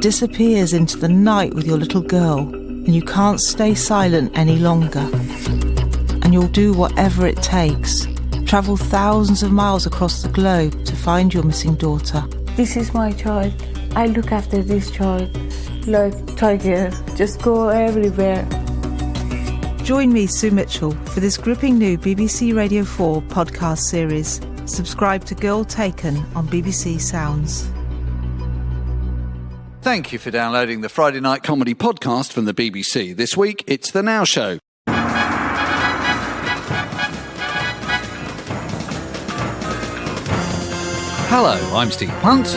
disappears into the night with your little girl, and you can't stay silent any longer. And you'll do whatever it takes. Travel thousands of miles across the globe to find your missing daughter. This is my child. I look after this child like tiger. Just go everywhere. Join me, Sue Mitchell, for this gripping new BBC Radio 4 podcast series. Subscribe to Girl Taken on BBC Sounds. Thank you for downloading the Friday Night Comedy podcast from the BBC. This week, it's The Now Show. Hello, I'm Steve Punt.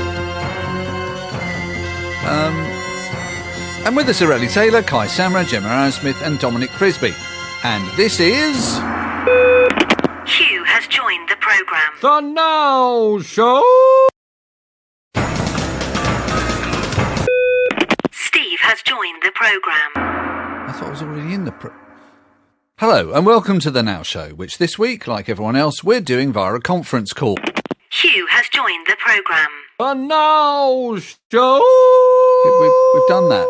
And with us are Ellie Taylor, Kai Samra, Gemma Smith and Dominic Frisby. And this is... Hugh has joined the programme. The Now Show! Steve has joined the programme. I thought I was already in the... Hello, and welcome to The Now Show, which this week, like everyone else, we're doing via a conference call. Hugh has joined the programme. The Now Show! We've done that.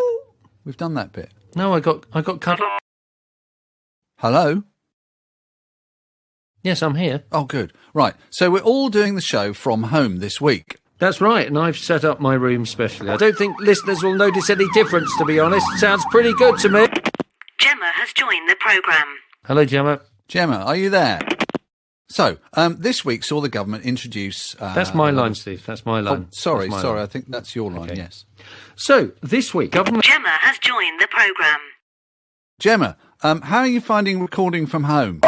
We've done that bit. No, I got cut off. Hello? Yes, I'm here. Oh, good. Right, so we're all doing the show from home this week. That's right, and I've set up my room specially. I don't think listeners will notice any difference, to be honest. Sounds pretty good to me. Gemma has joined the programme. Hello, Gemma. Gemma, are you there? So, this week saw the government introduce... That's my line, Steve. That's my line. Oh, sorry. Line. I think that's your line, Okay. Yes. So, this week, government... Gemma has joined the programme. Gemma, how are you finding recording from home?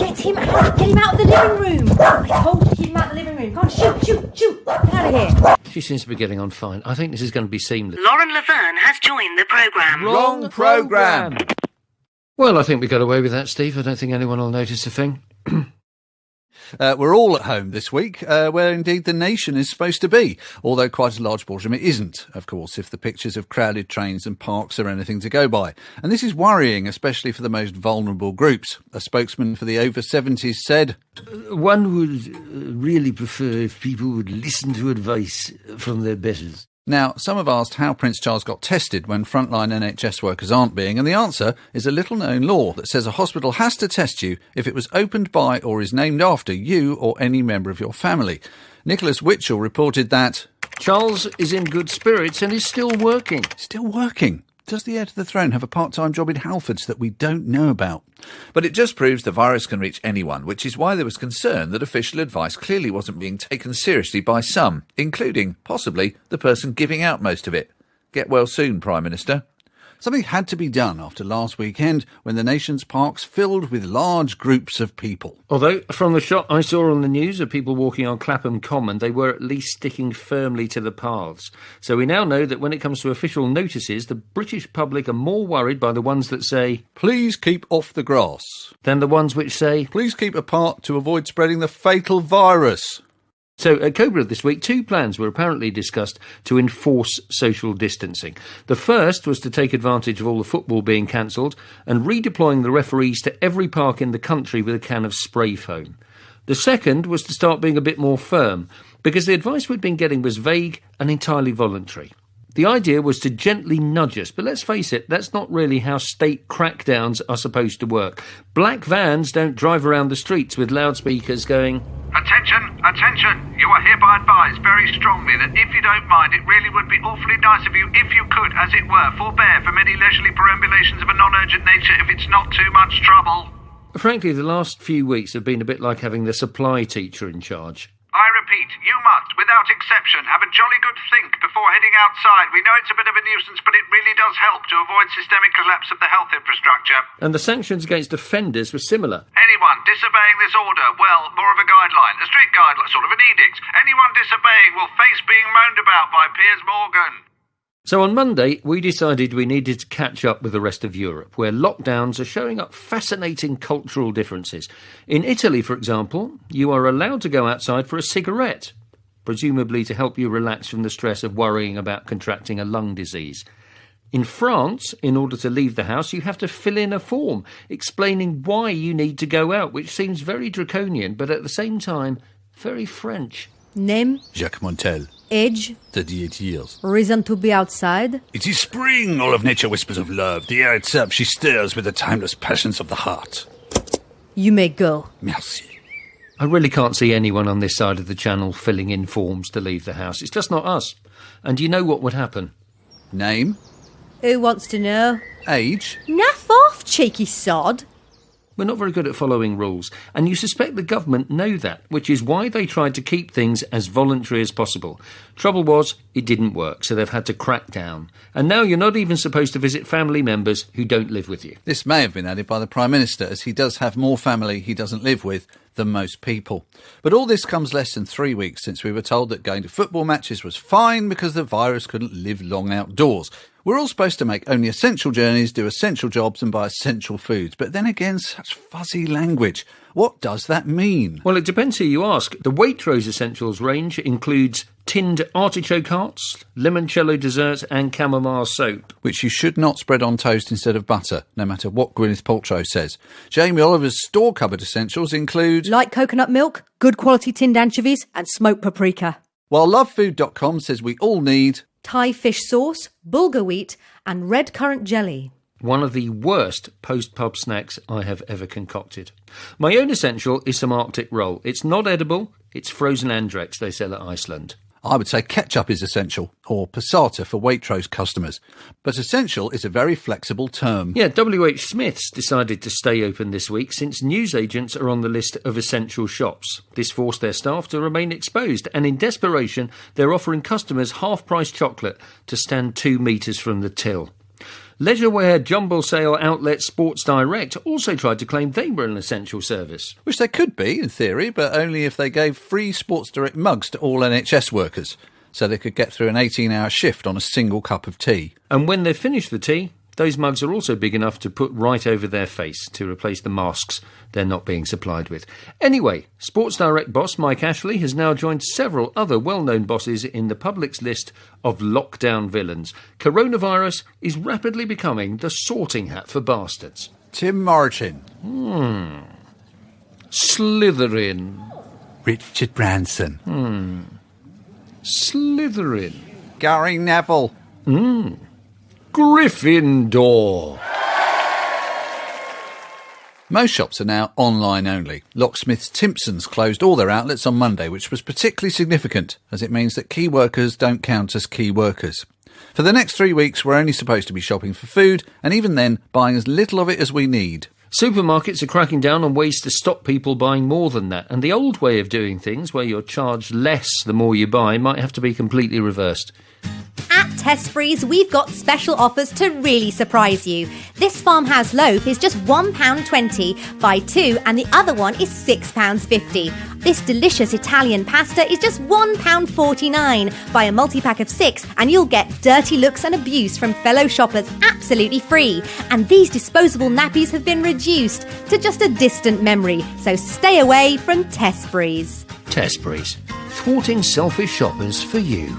Get him out of the living room. I told you to keep him out of the living room. Come on, shoot. Get out of here. She seems to be getting on fine. I think this is going to be seamless. Lauren Laverne has joined the programme. Wrong programme. Well, I think we got away with that, Steve. I don't think anyone will notice a thing. We're all at home this week, where indeed the nation is supposed to be, although quite a large portion of it isn't, of course, if the pictures of crowded trains and parks are anything to go by. And this is worrying, especially for the most vulnerable groups. A spokesman for the over-70s said... One would really prefer if people would listen to advice from their betters. Now, some have asked how Prince Charles got tested when frontline NHS workers aren't being, and the answer is a little-known law that says a hospital has to test you if it was opened by or is named after you or any member of your family. Nicholas Witchell reported that... Charles is in good spirits and is still working. Still working? Does the heir to the throne have a part-time job in Halfords that we don't know about? But it just proves the virus can reach anyone, which is why there was concern that official advice clearly wasn't being taken seriously by some, including, possibly, the person giving out most of it. Get well soon, Prime Minister. Something had to be done after last weekend when the nation's parks filled with large groups of people. Although, from the shot I saw on the news of people walking on Clapham Common, they were at least sticking firmly to the paths. So we now know that when it comes to official notices, the British public are more worried by the ones that say, "Please keep off the grass," than the ones which say, "Please keep apart to avoid spreading the fatal virus." So at Cobra this week, two plans were apparently discussed to enforce social distancing. The first was to take advantage of all the football being cancelled and redeploying the referees to every park in the country with a can of spray foam. The second was to start being a bit more firm, because the advice we'd been getting was vague and entirely voluntary. The idea was to gently nudge us, but let's face it, that's not really how state crackdowns are supposed to work. Black vans don't drive around the streets with loudspeakers going, Attention, you are hereby advised very strongly that if you don't mind, it really would be awfully nice of you if you could, as it were, forbear from any leisurely perambulations of a non-urgent nature if it's not too much trouble. Frankly, the last few weeks have been a bit like having the supply teacher in charge. I repeat, you must, without exception, have a jolly good think before heading outside. We know it's a bit of a nuisance, but it really does help to avoid systemic collapse of the health infrastructure. And the sanctions against offenders were similar. Anyone disobeying this order, well, more of a guideline, a strict guideline, sort of an edict. Anyone disobeying will face being moaned about by Piers Morgan. So on Monday, we decided we needed to catch up with the rest of Europe, where lockdowns are showing up fascinating cultural differences. In Italy, for example, you are allowed to go outside for a cigarette, presumably to help you relax from the stress of worrying about contracting a lung disease. In France, in order to leave the house, you have to fill in a form explaining why you need to go out, which seems very draconian, but at the same time, very French. Name? Jacques Montel. Age? 38 years. Reason to be outside? It is spring, all of nature whispers of love. The air itself she stirs with the timeless passions of the heart. You may go. Merci. I really can't see anyone on this side of the channel filling in forms to leave the house. It's just not us. And you know what would happen? Name? Who wants to know? Age? Naff off, cheeky sod. We're not very good at following rules, and you suspect the government know that, which is why they tried to keep things as voluntary as possible. Trouble was, it didn't work, so they've had to crack down. And now you're not even supposed to visit family members who don't live with you. This may have been added by the Prime Minister, as he does have more family he doesn't live with than most people. But all this comes less than 3 weeks since we were told that going to football matches was fine because the virus couldn't live long outdoors. We're all supposed to make only essential journeys, do essential jobs and buy essential foods. But then again, such fuzzy language. What does that mean? Well, it depends who you ask. The Waitrose Essentials range includes tinned artichoke hearts, limoncello desserts and chamomile soap. Which you should not spread on toast instead of butter, no matter what Gwyneth Paltrow says. Jamie Oliver's store cupboard essentials include Light coconut milk, good quality tinned anchovies and smoked paprika. While lovefood.com says we all need Thai fish sauce, bulgur wheat and red currant jelly. One of the worst post-pub snacks I have ever concocted. My own essential is some Arctic roll. It's not edible, it's frozen andrex they sell at Iceland. I would say ketchup is essential, or passata for Waitrose customers. But essential is a very flexible term. Yeah, WH Smith's decided to stay open this week since newsagents are on the list of essential shops. This forced their staff to remain exposed, and in desperation, they're offering customers half-price chocolate to stand 2 metres from the till. Leisurewear jumble sale outlet Sports Direct also tried to claim they were an essential service. Which they could be, in theory, but only if they gave free Sports Direct mugs to all NHS workers, so they could get through an 18-hour shift on a single cup of tea. And when they've finished the tea, those mugs are also big enough to put right over their face to replace the masks they're not being supplied with. Anyway, Sports Direct boss Mike Ashley has now joined several other well-known bosses in the public's list of lockdown villains. Coronavirus is rapidly becoming the sorting hat for bastards. Tim Martin. Slytherin. Richard Branson. Slytherin. Gary Neville. Gryffindor. Most shops are now online only. Locksmiths Timpson's closed all their outlets on Monday, which was particularly significant, as it means that key workers don't count as key workers. For the next 3 weeks, we're only supposed to be shopping for food, and even then, buying as little of it as we need. Supermarkets are cracking down on ways to stop people buying more than that, and the old way of doing things, where you're charged less the more you buy, might have to be completely reversed. At Tesbury's, we've got special offers to really surprise you. This farmhouse loaf is just £1.20. Buy 2 and the other one is £6.50. This delicious Italian pasta is just £1.49. Buy a multi-pack of 6 and you'll get dirty looks and abuse from fellow shoppers absolutely free. And these disposable nappies have been reduced to just a distant memory. So stay away from Tesbury's. Tesbury's, thwarting selfish shoppers for you.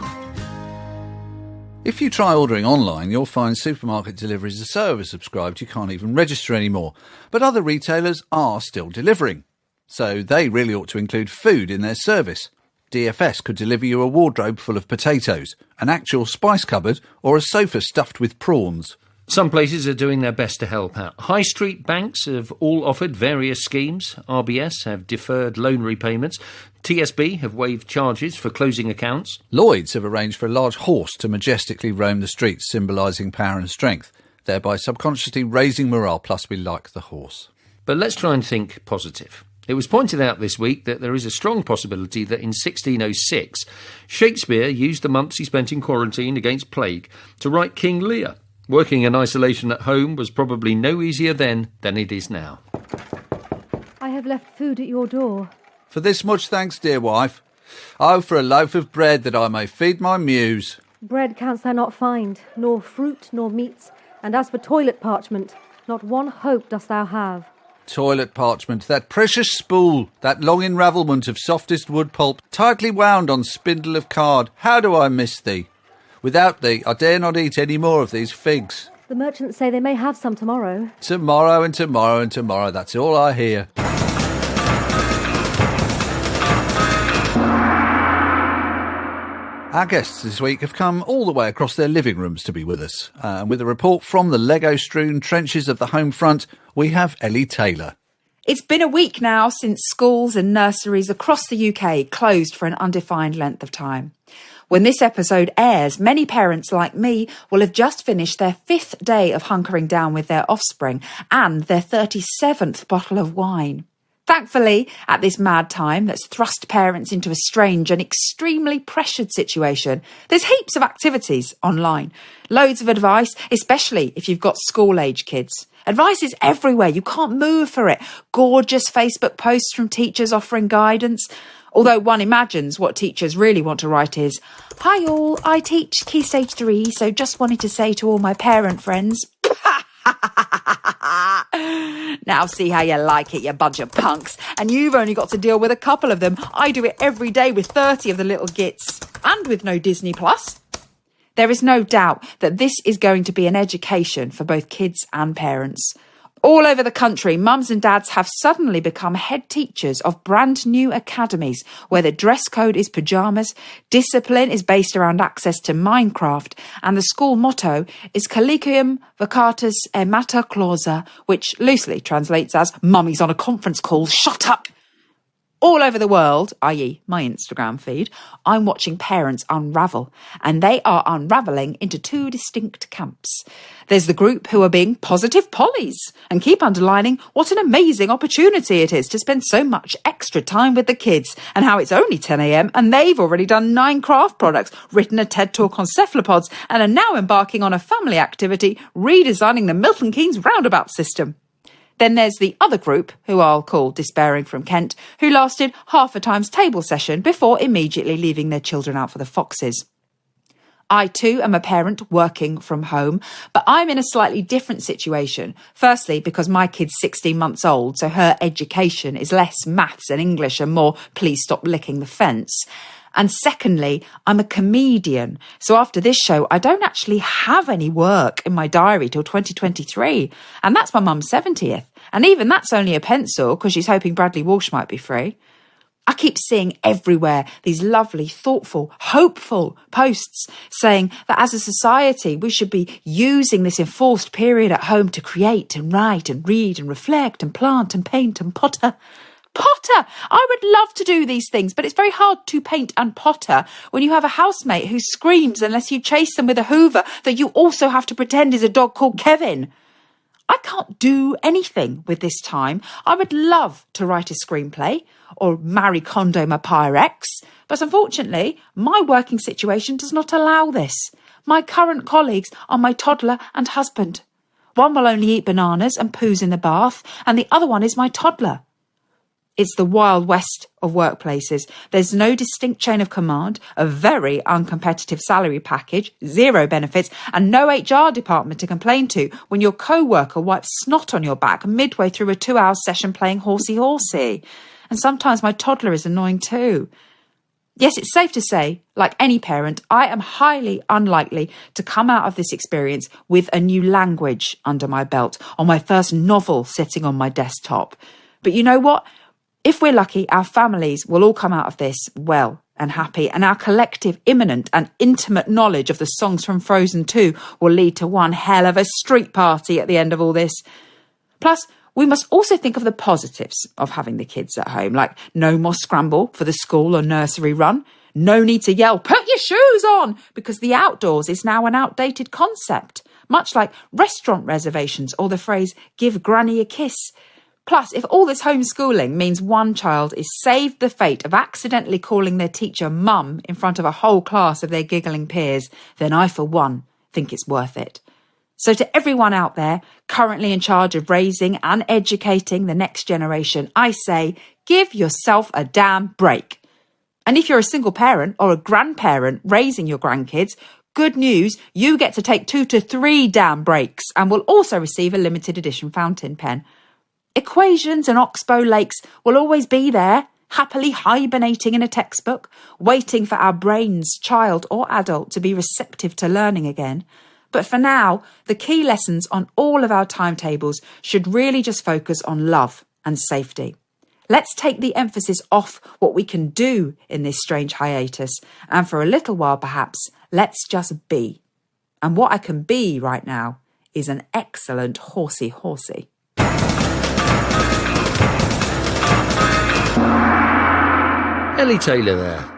If you try ordering online, you'll find supermarket deliveries are so oversubscribed you can't even register anymore. But other retailers are still delivering. So they really ought to include food in their service. DFS could deliver you a wardrobe full of potatoes, an actual spice cupboard, or a sofa stuffed with prawns. Some places are doing their best to help out. High street banks have all offered various schemes. RBS have deferred loan repayments. TSB have waived charges for closing accounts. Lloyds have arranged for a large horse to majestically roam the streets, symbolising power and strength, thereby subconsciously raising morale, plus we like the horse. But let's try and think positive. It was pointed out this week that there is a strong possibility that in 1606, Shakespeare used the months he spent in quarantine against plague to write King Lear. Working in isolation at home was probably no easier then than it is now. I have left food at your door. For this much thanks, dear wife. Oh, for a loaf of bread that I may feed my muse. Bread canst thou not find, nor fruit, nor meats, and as for toilet parchment, not one hope dost thou have. Toilet parchment, that precious spool, that long enravelment of softest wood pulp, tightly wound on spindle of card, how do I miss thee? Without thee, I dare not eat any more of these figs. The merchants say they may have some tomorrow. Tomorrow and tomorrow and tomorrow, that's all I hear. Our guests this week have come all the way across their living rooms to be with us. With a report from the Lego-strewn trenches of the home front, we have Ellie Taylor. It's been a week now since schools and nurseries across the UK closed for an undefined length of time. When this episode airs, many parents like me will have just finished their 5th day of hunkering down with their offspring and their 37th bottle of wine. Thankfully, at this mad time that's thrust parents into a strange and extremely pressured situation, there's heaps of activities online. Loads of advice, especially if you've got school-age kids. Advice is everywhere. You can't move for it. Gorgeous Facebook posts from teachers offering guidance. Although one imagines what teachers really want to write is, "Hi all, I teach Key Stage 3, so just wanted to say to all my parent friends..." Now see how you like it, you bunch of punks. And you've only got to deal with a couple of them. I do it every day with 30 of the little gits. And with no Disney Plus. There is no doubt that this is going to be an education for both kids and parents. All over the country, mums and dads have suddenly become head teachers of brand new academies where the dress code is pyjamas, discipline is based around access to Minecraft, and the school motto is Collegium Vacatus e Mater Clausa, which loosely translates as "Mummy's on a conference call, shut up!" All over the world, i.e. my Instagram feed, I'm watching parents unravel, and they are unravelling into 2 distinct camps. There's the group who are being positive pollies and keep underlining what an amazing opportunity it is to spend so much extra time with the kids and how it's only 10 a.m. and they've already done 9 craft products, written a TED talk on cephalopods and are now embarking on a family activity redesigning the Milton Keynes roundabout system. Then there's the other group, who I'll call Despairing from Kent, who lasted half a times table session before immediately leaving their children out for the foxes. I too am a parent working from home, but I'm in a slightly different situation. Firstly, because my kid's 16 months old, so her education is less maths and English and more please stop licking the fence. And secondly, I'm a comedian. So after this show, I don't actually have any work in my diary till 2023. And that's my mum's 70th. And even that's only a pencil because she's hoping Bradley Walsh might be free. I keep seeing everywhere these lovely, thoughtful, hopeful posts saying that as a society, we should be using this enforced period at home to create and write and read and reflect and plant and paint and potter. Potter! I would love to do these things, but it's very hard to paint and potter when you have a housemate who screams unless you chase them with a hoover that you also have to pretend is a dog called Kevin. I can't do anything with this time. I would love to write a screenplay or Marie Kondo my Pyrex, but unfortunately, my working situation does not allow this. My current colleagues are my toddler and husband. One will only eat bananas and poos in the bath, and the other one is my toddler. It's the Wild West of workplaces. There's no distinct chain of command, a very uncompetitive salary package, 0 benefits, and no HR department to complain to when your co-worker wipes snot on your back midway through a 2-hour session playing horsey-horsey. And sometimes my toddler is annoying too. Yes, it's safe to say, like any parent, I am highly unlikely to come out of this experience with a new language under my belt or my first novel sitting on my desktop. But you know what? If we're lucky, our families will all come out of this well and happy, and our collective imminent and intimate knowledge of the songs from Frozen 2 will lead to one hell of a street party at the end of all this. Plus, we must also think of the positives of having the kids at home, like no more scramble for the school or nursery run, no need to yell, "Put your shoes on," because the outdoors is now an outdated concept, much like restaurant reservations or the phrase, "give granny a kiss." Plus, if all this homeschooling means one child is saved the fate of accidentally calling their teacher mum in front of a whole class of their giggling peers, then I, for one, think it's worth it. So to everyone out there currently in charge of raising and educating the next generation, I say, give yourself a damn break. And if you're a single parent or a grandparent raising your grandkids, good news, you get to take 2 to 3 damn breaks and will also receive a limited edition fountain pen. Equations and oxbow lakes will always be there, happily hibernating in a textbook, waiting for our brains, child or adult, to be receptive to learning again. But for now, the key lessons on all of our timetables should really just focus on love and safety. Let's take the emphasis off what we can do in this strange hiatus, and for a little while perhaps, let's just be. And what I can be right now is an excellent horsey. Ellie Taylor there.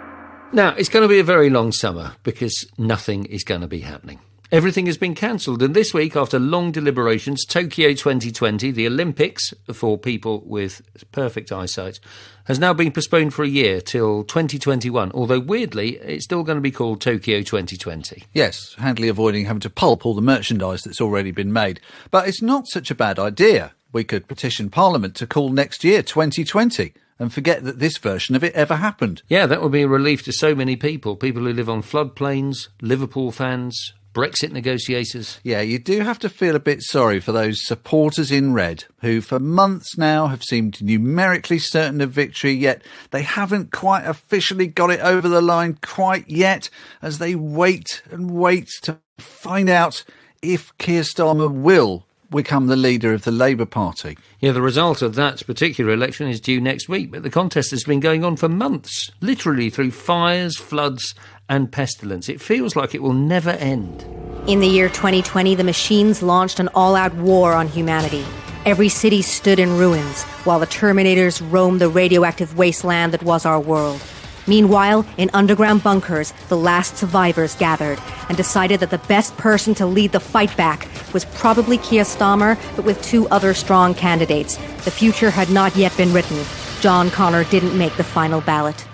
Now, it's going to be a very long summer because nothing is going to be happening. Everything has been cancelled, and this week, after long deliberations, Tokyo 2020, the Olympics for people with perfect eyesight, has now been postponed for a year till 2021, although weirdly, it's still going to be called Tokyo 2020. Yes, handily avoiding having to pulp all the merchandise that's already been made. But it's not such a bad idea. We could petition Parliament to call next year 2020. And forget that this version of it ever happened. Yeah, that would be a relief to so many people who live on floodplains, Liverpool fans, Brexit negotiators. Yeah, you do have to feel a bit sorry for those supporters in red who for months now have seemed numerically certain of victory, yet they haven't quite officially got it over the line quite yet, as they wait and wait to find out if Keir Starmer will become the leader of the Labour Party. Yeah, the result of that particular election is due next week, but the contest has been going on for months, literally through fires, floods and pestilence. It feels like it will never end. In the year 2020, the machines launched an all-out war on humanity. Every city stood in ruins, while the Terminators roamed the radioactive wasteland that was our world. Meanwhile, in underground bunkers, the last survivors gathered and decided that the best person to lead the fight back was probably Keir Starmer, but with two other strong candidates. The future had not yet been written. John Connor didn't make the final ballot.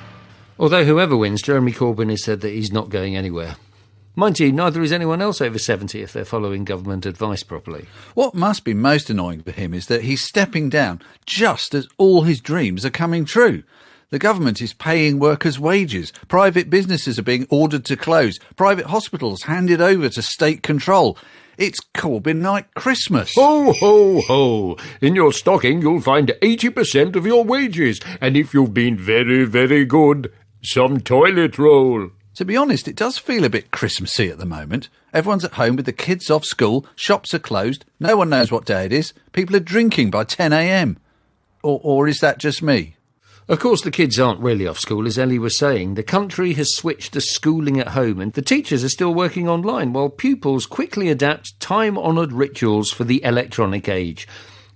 Although whoever wins, Jeremy Corbyn has said that he's not going anywhere. Mind you, neither is anyone else over 70 if they're following government advice properly. What must be most annoying for him is that he's stepping down just as all his dreams are coming true. The government is paying workers' wages. Private businesses are being ordered to close. Private hospitals handed over to state control. It's Corbynite Christmas. Ho, ho, ho. In your stocking, you'll find 80% of your wages. And if you've been very, very good, some toilet roll. To be honest, it does feel a bit Christmassy at the moment. Everyone's at home with the kids off school. Shops are closed. No one knows what day it is. People are drinking by 10 a.m. Or is that just me? Of course, the kids aren't really off school, as Ellie was saying. The country has switched to schooling at home, and the teachers are still working online, while pupils quickly adapt time-honoured rituals for the electronic age.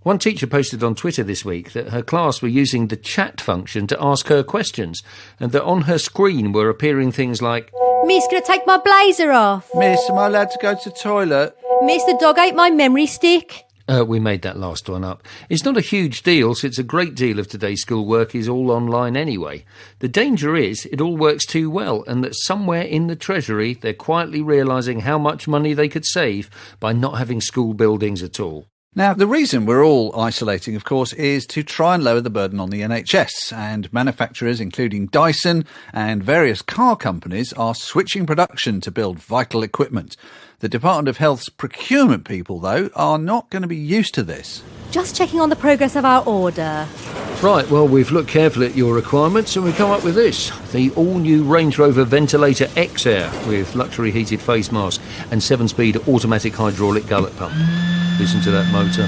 One teacher posted on Twitter this week that her class were using the chat function to ask her questions, and that on her screen were appearing things like, Miss, can I take my blazer off? Miss, am I allowed to go to the toilet? Miss, the dog ate my memory stick. We made that last one up. It's not a huge deal, since a great deal of today's schoolwork is all online anyway. The danger is it all works too well, and that somewhere in the Treasury they're quietly realising how much money they could save by not having school buildings at all. Now, the reason we're all isolating, of course, is to try and lower the burden on the NHS, and manufacturers, including Dyson and various car companies, are switching production to build vital equipment. The Department of Health's procurement people, though, are not going to be used to this. Just checking on the progress of our order. Right, well, we've looked carefully at your requirements and we've come up with this. The all-new Range Rover Ventilator X-Air with luxury heated face mask and 7-speed automatic hydraulic gullet pump. Listen to that motor.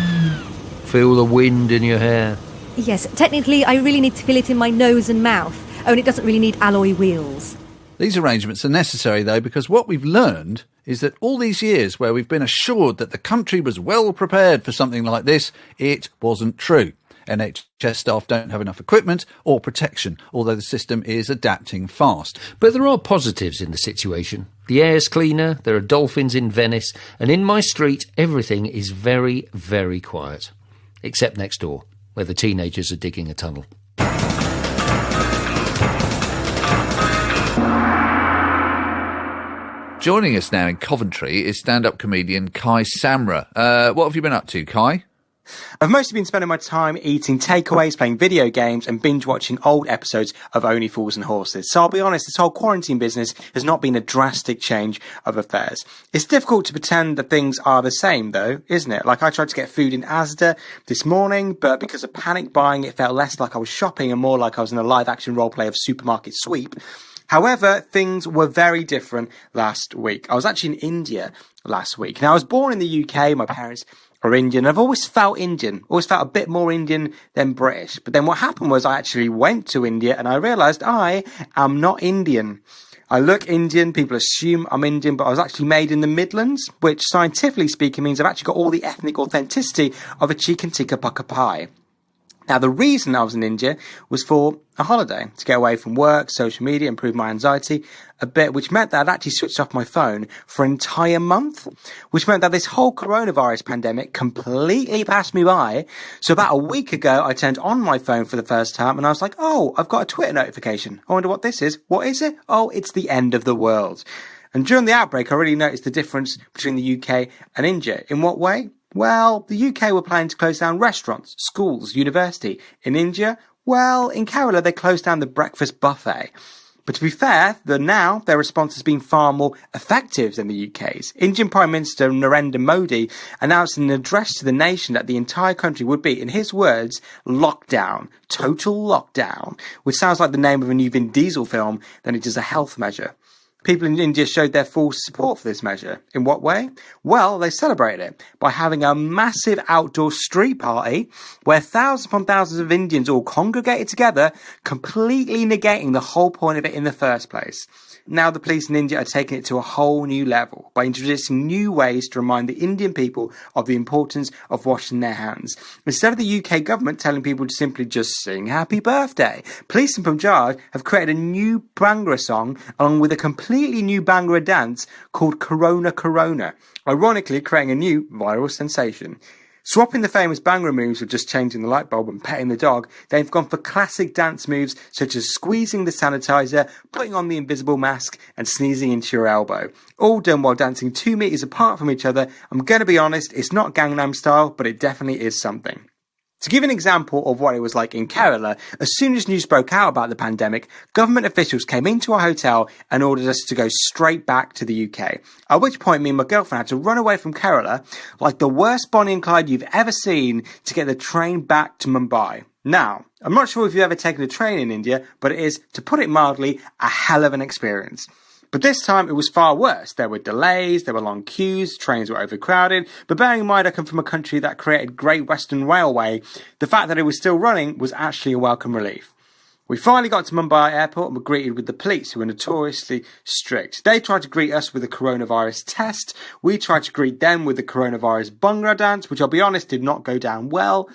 Feel the wind in your hair. Yes, technically I really need to feel it in my nose and mouth. Only it doesn't really need alloy wheels. These arrangements are necessary, though, because what we've learned is that all these years where we've been assured that the country was well prepared for something like this, it wasn't true. NHS staff don't have enough equipment or protection, although the system is adapting fast. But there are positives in the situation. The air's cleaner, there are dolphins in Venice, and in my street everything is very, very quiet. Except next door, where the teenagers are digging a tunnel. Joining us now in Coventry is stand-up comedian Kai Samra. What have you been up to, Kai? I've mostly been spending my time eating takeaways, playing video games and binge-watching old episodes of Only Fools and Horses. So I'll be honest, this whole quarantine business has not been a drastic change of affairs. It's difficult to pretend that things are the same, though, isn't it? Like, I tried to get food in Asda this morning, but because of panic buying, it felt less like I was shopping and more like I was in a live-action roleplay of Supermarket Sweep. However, things were very different last week. I was actually in India last week. Now, I was born in the UK. My parents or Indian. I've always felt Indian, always felt a bit more Indian than British. But then what happened was I actually went to India and I realised I am not Indian. I look Indian, people assume I'm Indian, but I was actually made in the Midlands, which scientifically speaking means I've actually got all the ethnic authenticity of a chicken tikka pakka pie. Now, the reason I was in India was for a holiday, to get away from work, social media, improve my anxiety a bit, which meant that I'd actually switched off my phone for an entire month, which meant that this whole coronavirus pandemic completely passed me by. So about a week ago, I turned on my phone for the first time and I was like, oh, I've got a Twitter notification. I wonder what this is. What is it? Oh, it's the end of the world. And during the outbreak, I really noticed the difference between the UK and India. In what way? Well, the UK were planning to close down restaurants, schools, university. In India, well, in Kerala, they closed down the breakfast buffet. But to be fair, their response has been far more effective than the UK's. Indian Prime Minister Narendra Modi announced in an address to the nation that the entire country would be, in his words, lockdown, total lockdown, which sounds like the name of a new Vin Diesel film than it is a health measure. People in India showed their full support for this measure. In what way? Well, they celebrated it by having a massive outdoor street party where thousands upon thousands of Indians all congregated together, completely negating the whole point of it in the first place. Now the police in India are taking it to a whole new level by introducing new ways to remind the Indian people of the importance of washing their hands. Instead of the UK government telling people to simply just sing happy birthday, police in Punjab have created a new Bhangra song along with a completely new Bhangra dance called Corona Corona, ironically creating a new viral sensation. Swapping the famous Bhangra moves with just changing the light bulb and petting the dog, they've gone for classic dance moves such as squeezing the sanitizer, putting on the invisible mask and sneezing into your elbow. All done while dancing 2 meters apart from each other. I'm going to be honest, it's not Gangnam Style, but it definitely is something. To give an example of what it was like in Kerala, as soon as news broke out about the pandemic, government officials came into our hotel and ordered us to go straight back to the UK. At which point me and my girlfriend had to run away from Kerala like the worst Bonnie and Clyde you've ever seen to get the train back to Mumbai. Now, I'm not sure if you've ever taken a train in India, but it is, to put it mildly, a hell of an experience. But this time it was far worse. There were delays, there were long queues, trains were overcrowded. But bearing in mind I come from a country that created Great Western Railway, the fact that it was still running was actually a welcome relief. We finally got to Mumbai airport and were greeted with the police, who were notoriously strict. They tried to greet us with a coronavirus test. We tried to greet them with the coronavirus Bhangra dance, which I'll be honest did not go down well.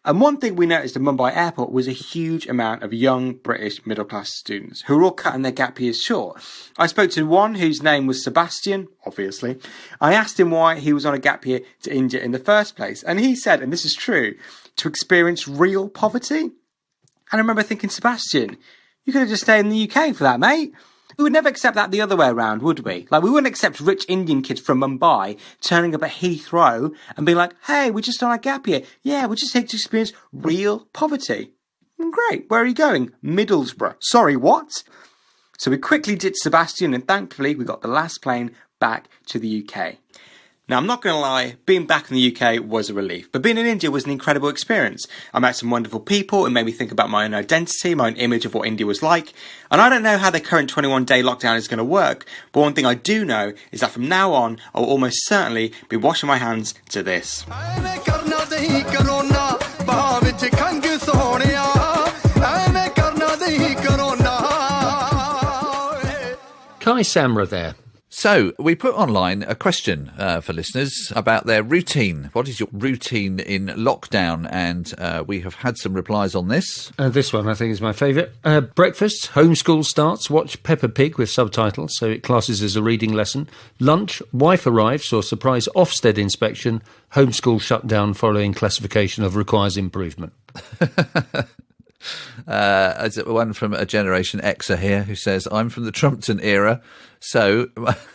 And one thing we noticed at Mumbai airport was a huge amount of young British middle-class students who were all cutting their gap years short. I spoke to one whose name was Sebastian, obviously. I asked him why he was on a gap year to India in the first place. And he said, and this is true, to experience real poverty. And I remember thinking, Sebastian, you could have just stayed in the UK for that, mate. We would never accept that the other way around, would we? Like, we wouldn't accept rich Indian kids from Mumbai turning up at Heathrow and being like, hey, we're just on a gap year. Yeah, we're just here to experience real poverty. Great, where are you going? Middlesbrough. Sorry, what? So we quickly ditched Sebastian and thankfully we got the last plane back to the UK. Now, I'm not going to lie, being back in the UK was a relief, but being in India was an incredible experience. I met some wonderful people and made me think about my own identity, my own image of what India was like. And I don't know how the current 21-day lockdown is going to work, but one thing I do know is that from now on, I will almost certainly be washing my hands to this. Kai Samra there. So, we put online a question for listeners about their routine. What is your routine in lockdown? And we have had some replies on this. This one, I think, is my favourite. Breakfast, homeschool starts, watch Peppa Pig with subtitles, so it classes as a reading lesson. Lunch, wife arrives or surprise Ofsted inspection. Homeschool shut down following classification of requires improvement. As one from a Generation Xer here who says, I'm from the Trumpton era, so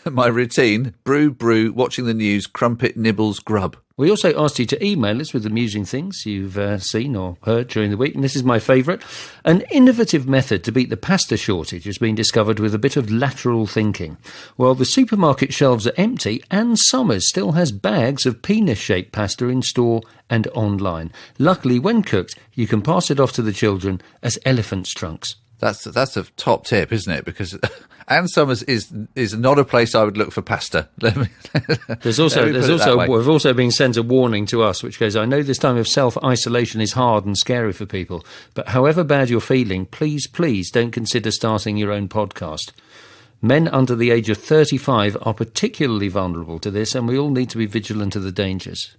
my routine, brew, watching the news, crumpet, nibbles, grub. We also asked you to email us with amusing things you've seen or heard during the week, and this is my favourite. An innovative method to beat the pasta shortage has been discovered with a bit of lateral thinking. While the supermarket shelves are empty, Ann Summers still has bags of penis-shaped pasta in store and online. Luckily, when cooked, you can pass it off to the children as elephant's trunks. That's a top tip, isn't it? Because Ann Summers is not a place I would look for pasta. We've also been sent a warning to us, which goes, I know this time of self-isolation is hard and scary for people, but however bad you're feeling, please don't consider starting your own podcast. Men under the age of 35 are particularly vulnerable to this, and we all need to be vigilant of the dangers.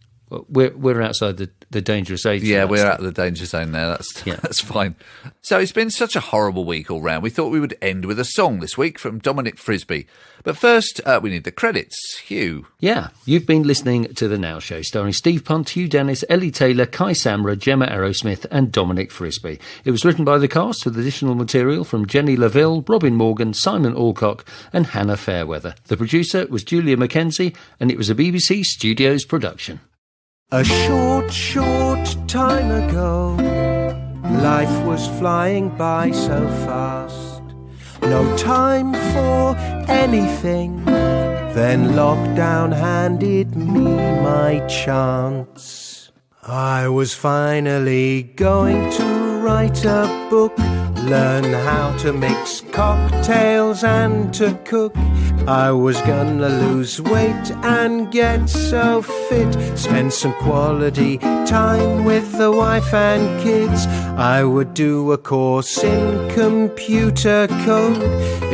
We're outside the dangerous age. Yeah, we're out of the danger zone there. That's fine. So it's been such a horrible week all round. We thought we would end with a song this week from Dominic Frisby. But first, we need the credits. Hugh. Yeah, you've been listening to The Now Show, starring Steve Punt, Hugh Dennis, Ellie Taylor, Kai Samra, Gemma Arrowsmith and Dominic Frisby. It was written by the cast with additional material from Jenny Laville, Robin Morgan, Simon Alcock and Hannah Fairweather. The producer was Julia Mackenzie, and it was a BBC Studios production. A short time ago, life was flying by so fast. No time for anything. Then lockdown handed me my chance. I was finally going to write a book, learn how to mix cocktails and to cook. I was gonna lose weight and get so fit, spend some quality time with the wife and kids. I would do a course in computer code,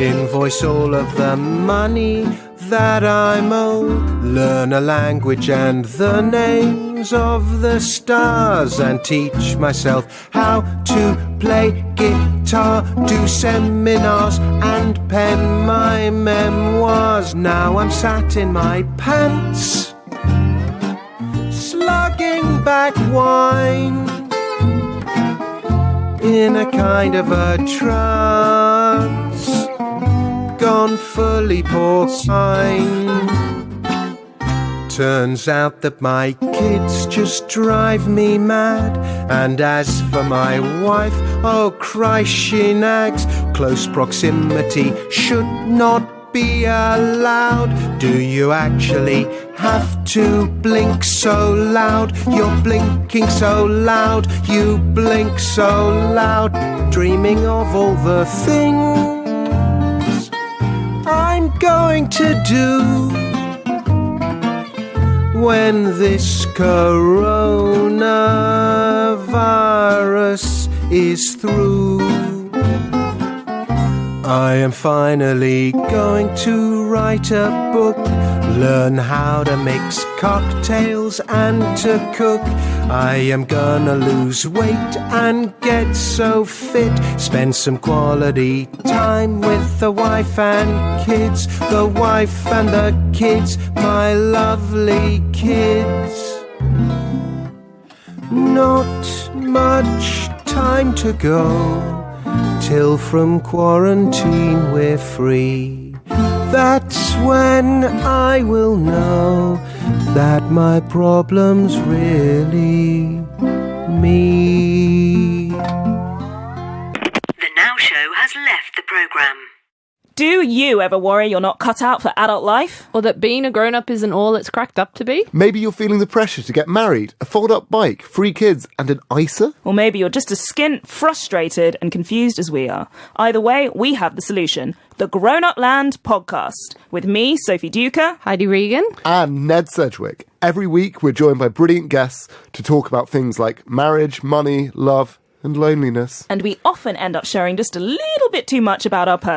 invoice all of the money that I'm owed, learn a language and the names of the stars, and teach myself how to play guitar, do seminars and pen my memoirs. Now I'm sat in my pants, slugging back wine, in a kind of a trance, gone fully porcine. Turns out that my kids just drive me mad, and as for my wife, oh Christ, she nags. Close proximity should not be allowed. Do you actually have to blink so loud? You're blinking so loud, you blink so loud, dreaming of all the things I'm going to do when this coronavirus is through. I am finally going to write a book, learn how to mix cocktails and to cook. I am gonna lose weight and get so fit, spend some quality time with the wife and kids. The wife and the kids, my lovely kids. Not much time to go till from quarantine we're free. That's when I will know that my problem's really me. The Now Show has left the programme. Do you ever worry you're not cut out for adult life? Or that being a grown-up isn't all it's cracked up to be? Maybe you're feeling the pressure to get married, a fold-up bike, 3 kids and an ISA? Or maybe you're just as skint, frustrated and confused as we are. Either way, we have the solution. The Grown Up Land podcast. With me, Sophie Duker, Heidi Regan and Ned Sedgwick. Every week we're joined by brilliant guests to talk about things like marriage, money, love and loneliness. And we often end up sharing just a little bit too much about our personal